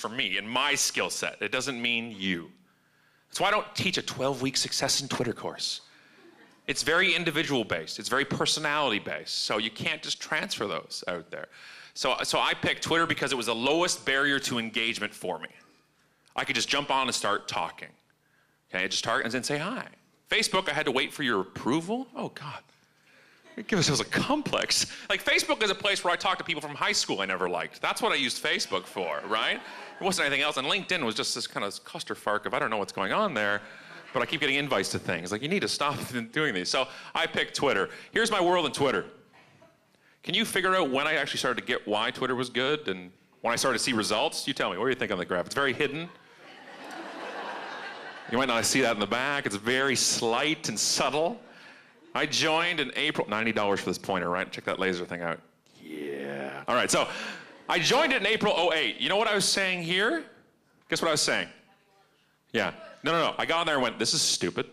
for me and my skill set. It doesn't mean you. That's why I don't teach a 12-week success in Twitter course. It's very individual based. It's very personality based. So you can't just transfer those out there. So I picked Twitter because it was the lowest barrier to engagement for me. I could just jump on and start talking. Okay, just talk and then say hi. Facebook, I had to wait for your approval. Oh God, it gives us a complex. Like Facebook is a place where I talk to people from high school I never liked. That's what I used Facebook for, right? It wasn't anything else. And LinkedIn was just this kind of clusterfuck of I don't know what's going on there, but I keep getting invites to things. Like you need to stop doing these. So I picked Twitter. Here's my world in Twitter. Can you figure out when I actually started to get why Twitter was good and when I started to see results? You tell me, what do you think on the graph? It's very hidden. You might not see that in the back. It's very slight and subtle. I joined in April, $90 for this pointer, right? Check that laser thing out. Yeah. All right, so I joined it in April 08. You know what I was saying here? Guess what I was saying? Yeah. No. I got on there and went, this is stupid.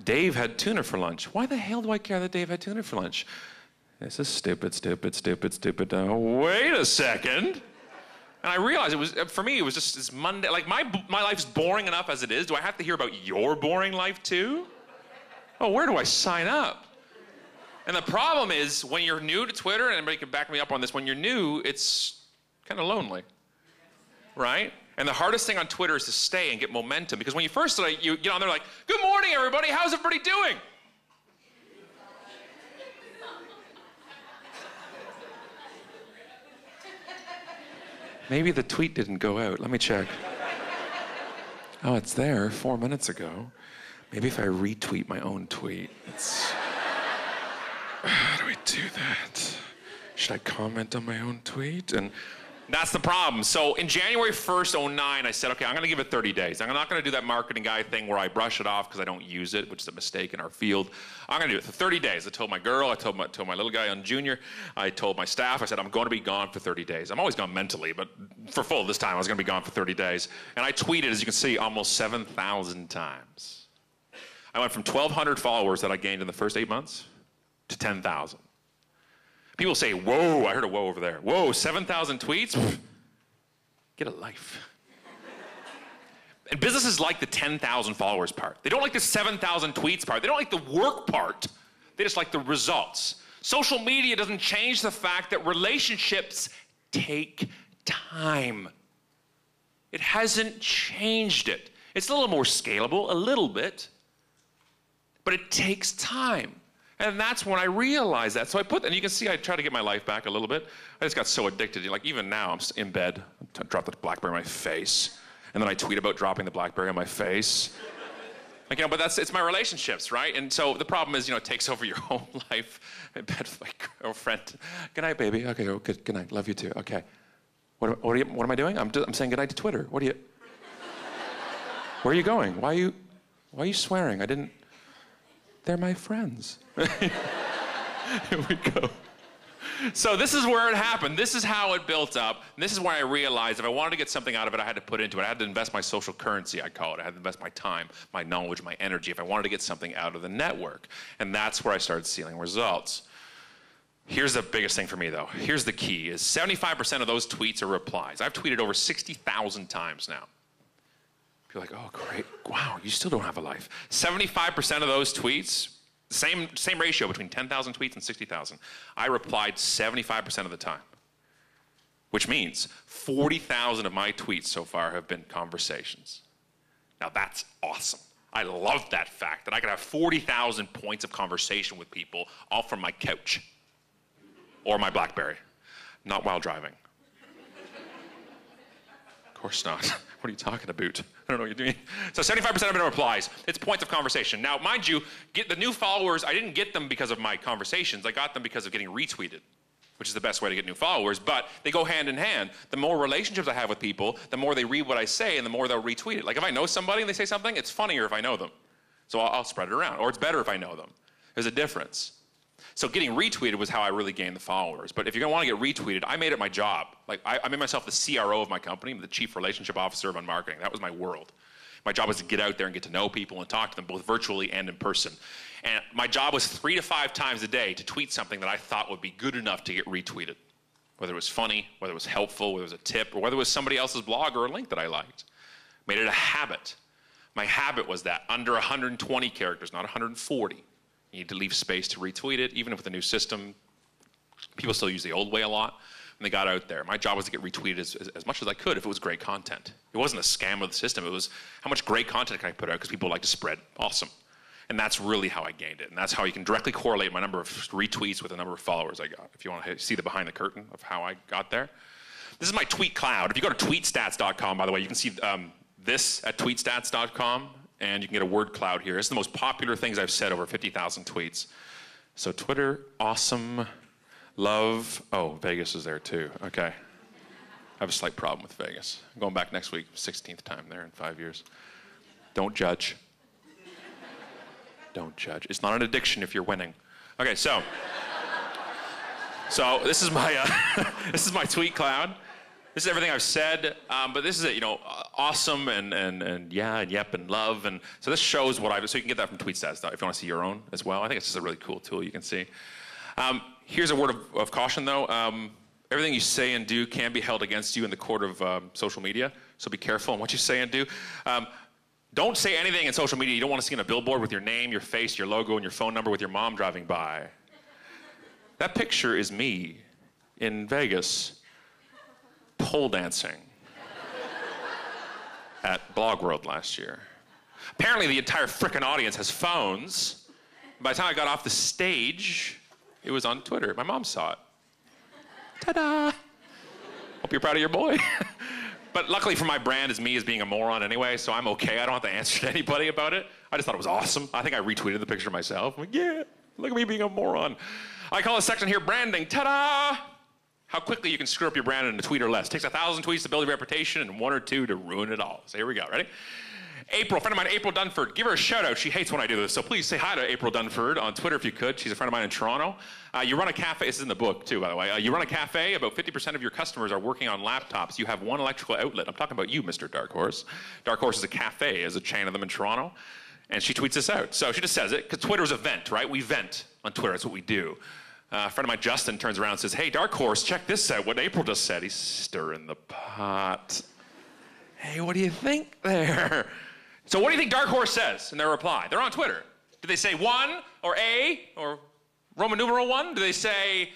Dave had tuna for lunch. Why the hell do I care that Dave had tuna for lunch? This is stupid. Wait a second. And I realized it was, for me, it was just this Monday. Like my life's boring enough as it is. Do I have to hear about your boring life too? Oh, where do I sign up? And the problem is when you're new to Twitter, and anybody can back me up on this, when you're new, it's kind of lonely, right? And the hardest thing on Twitter is to stay and get momentum, because when you first start, you get on there like, good morning, everybody, how's everybody doing? Maybe the tweet didn't go out. Let me check. Oh, it's there 4 minutes ago. Maybe if I retweet my own tweet. How do we do that? Should I comment on my own tweet? And that's the problem. So in January 1st, 09, I said, okay, I'm gonna give it 30 days. I'm not gonna do that marketing guy thing where I brush it off because I don't use it, which is a mistake in our field. I'm gonna do it for 30 days. I told my girl, I told my little guy on junior, I told my staff, I said, I'm gonna be gone for 30 days. I'm always gone mentally, but for full this time, I was gonna be gone for 30 days. And I tweeted, as you can see, almost 7,000 times. I went from 1,200 followers that I gained in the first 8 months to 10,000. People say, whoa, I heard a whoa over there. Whoa, 7,000 tweets? Get a life. And businesses like the 10,000 followers part. They don't like the 7,000 tweets part. They don't like the work part. They just like the results. Social media doesn't change the fact that relationships take time. It hasn't changed it. It's a little more scalable, a little bit, but it takes time. And that's when I realized that. So and you can see I try to get my life back a little bit. I just got so addicted. Like even now, I'm in bed, I drop the BlackBerry on my face, and then I tweet about dropping the BlackBerry on my face. Like, but it's my relationships, right? And so the problem is, it takes over your whole life. In bed with my girlfriend. Good night, baby. Okay, oh, good night. Love you too. Okay. What am I doing? I'm saying good night to Twitter. Where are you going? Why are you swearing? They're my friends. Here we go. So this is where it happened. This is how it built up. And this is where I realized if I wanted to get something out of it, I had to put into it. I had to invest my social currency, I call it. I had to invest my time, my knowledge, my energy if I wanted to get something out of the network. And that's where I started seeing results. Here's the biggest thing for me, though. Here's the key, is 75% of those tweets are replies. I've tweeted over 60,000 times now. People are like, oh, great. Wow, you still don't have a life. 75% of those tweets, same ratio between 10,000 tweets and 60,000. I replied 75% of the time, which means 40,000 of my tweets so far have been conversations. Now that's awesome. I love that fact that I could have 40,000 points of conversation with people all from my couch or my BlackBerry, not while driving. Of course not. What are you talking about? I don't know what you're doing. So 75% have been replies. It's points of conversation. Now, mind you, get the new followers, I didn't get them because of my conversations. I got them because of getting retweeted, which is the best way to get new followers, but they go hand in hand. The more relationships I have with people, the more they read what I say and the more they'll retweet it. Like if I know somebody and they say something, it's funnier if I know them. So I'll spread it around, or it's better if I know them. There's a difference. So getting retweeted was how I really gained the followers. But if you're gonna wanna get retweeted, I made it my job. Like I made myself the CRO of my company, the Chief Relationship Officer of Unmarketing. That was my world. My job was to get out there and get to know people and talk to them both virtually and in person. And my job was 3 to 5 times a day to tweet something that I thought would be good enough to get retweeted. whether it was funny, whether it was helpful, whether it was a tip, or whether it was somebody else's blog or a link that I liked. Made it a habit. My habit was that under 120 characters, not 140. You need to leave space to retweet it, even with the new system. People still use the old way a lot. And they got out there. My job was to get retweeted as much as I could if it was great content. It wasn't a scam of the system. It was how much great content can I put out because people like to spread. Awesome. And that's really how I gained it. And that's how you can directly correlate my number of retweets with the number of followers I got. If you want to see the behind the curtain of how I got there. This is my tweet cloud. If you go to tweetstats.com, by the way, you can see this at tweetstats.com, and you can get a word cloud here. It's the most popular things I've said, over 50,000 tweets. So Twitter, awesome, love. Oh, Vegas is there too. Okay. I have a slight problem with Vegas. I'm going back next week, 16th time there in 5 years. Don't judge. Don't judge. It's not an addiction if you're winning. Okay, so this is my this is my tweet cloud. This is everything I've said, but this is it. You know, awesome and yeah and yep and love, and so this shows what I've. So you can get that from TweetStats if you want to see your own as well. I think it's just a really cool tool you can see. Here's a word of caution though. Everything you say and do can be held against you in the court of social media. So be careful on what you say and do. Don't say anything in social media you don't want to see on a billboard with your name, your face, your logo, and your phone number with your mom driving by. That picture is me in Vegas pole dancing at Blog World last year. Apparently the entire frickin' audience has phones. By the time I got off the stage, it was on Twitter. My mom saw it. Ta-da! Hope you're proud of your boy. But luckily for my brand is me as being a moron anyway, so I'm okay. I don't have to answer to anybody about it. I just thought it was awesome. I think I retweeted the picture myself. I'm like, yeah, look at me being a moron. I call this section here branding. Ta-da! How quickly you can screw up your brand in a tweet or less. It takes 1,000 tweets to build a reputation and 1 or 2 to ruin it all. So here we go, ready? April, friend of mine, April Dunford. Give her a shout out. She hates when I do this. So please say hi to April Dunford on Twitter if you could. She's a friend of mine in Toronto. You run a cafe. This is in the book too, by the way. You run a cafe. About 50% of your customers are working on laptops. You have one electrical outlet. I'm talking about you, Mr. Dark Horse. Dark Horse is a cafe, is a chain of them in Toronto. And she tweets this out. So she just says it, because Twitter's a vent, right? We vent on Twitter. That's what we do. A friend of mine, Justin, turns around and says, hey, Dark Horse, check this out. What April just said. He's stirring the pot. Hey, what do you think there? So what do you think Dark Horse says in their reply? They're on Twitter. Do they say 1 or A or Roman numeral 1? Do they say,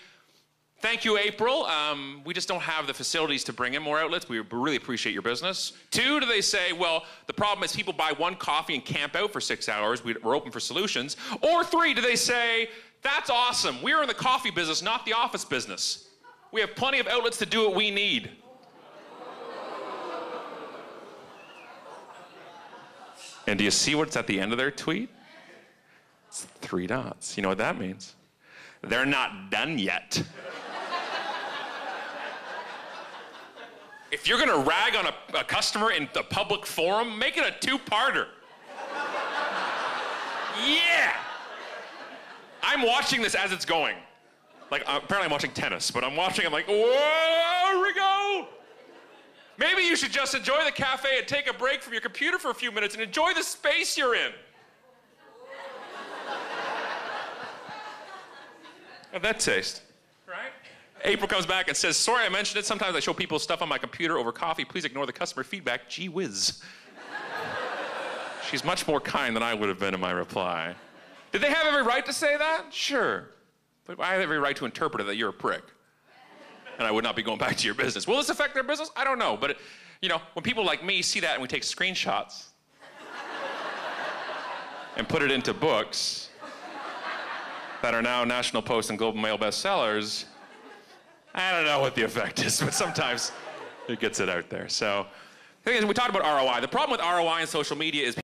thank you, April. We just don't have the facilities to bring in more outlets. We really appreciate your business. 2, do they say, well, the problem is people buy 1 coffee and camp out for 6 hours. We're open for solutions. Or 3, do they say, that's awesome. We're in the coffee business, not the office business. We have plenty of outlets to do what we need. And do you see what's at the end of their tweet? It's 3 dots. You know what that means? They're not done yet. If you're gonna rag on a customer in the public forum, make it a 2-parter. Yeah! I'm watching this as it's going. Like, apparently I'm watching tennis, but I'm like, whoa, here we go! Maybe you should just enjoy the cafe and take a break from your computer for a few minutes and enjoy the space you're in. How'd that taste? Right? April comes back and says, sorry I mentioned it. Sometimes I show people stuff on my computer over coffee. Please ignore the customer feedback. Gee whiz. She's much more kind than I would have been in my reply. Did they have every right to say that? Sure. But I have every right to interpret it that you're a prick. And I would not be going back to your business. Will this affect their business? I don't know. But, you know, when people like me see that and we take screenshots and put it into books that are now National Post and Global Mail bestsellers, I don't know what the effect is, but sometimes it gets it out there. So, the thing is, we talked about ROI. The problem with ROI in social media is